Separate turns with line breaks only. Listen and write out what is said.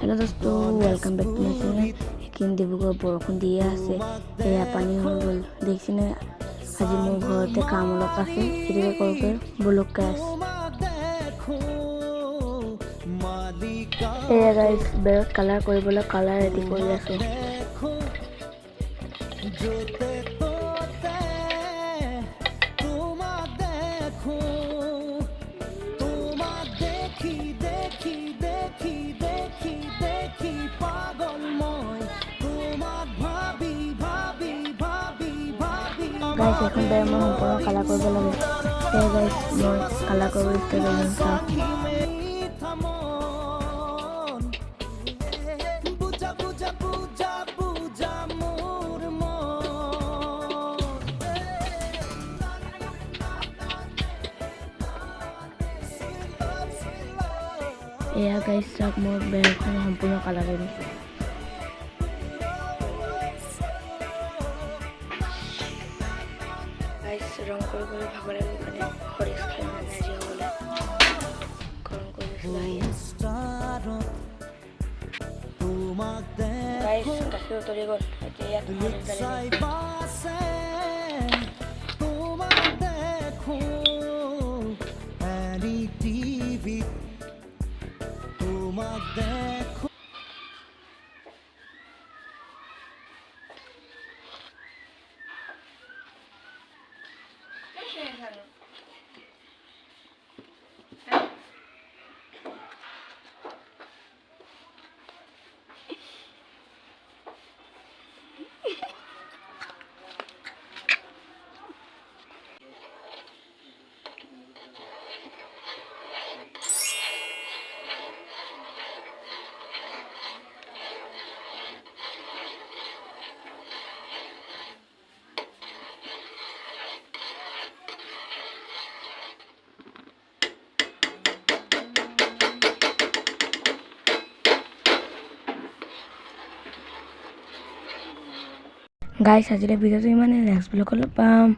hello दोस्तों welcome back to my channel এইখিনি ডিব্ৰুগড় বৰষুণ দিয়ে আছে এয়া পানী হৈ গ'ল দেখিছেনে আজি মোৰ ঘৰতে কাম অলপ আছে এদিকে কৰোঁতে ব্লগ গাইছ এয়া গাইছ বেৰত কালাৰ কৰিবলৈ কালাৰ ৰেডি কৰি আছো गाइस এখন বেৰ মই সম্পূৰ্ণ কালাৰ কৰিব লাগে এই গাইস মই কালাৰ কৰিব ষ্টাৰ্ট কৰিম এয়া গাইস সব মই বেৰখন সম্পূৰ্ণ কালাৰ কৰিম रंग कर भागरे মানে হরিস খাই না নাজি হলে গরম করে গাইস গাছও তৈরি কর এটা এক তোমার দেখো আরি টিভি তোমার দেখো गाइस আজিলে ভিডিওটো ইমানেই নেক্সট ব্লগত লগ পাম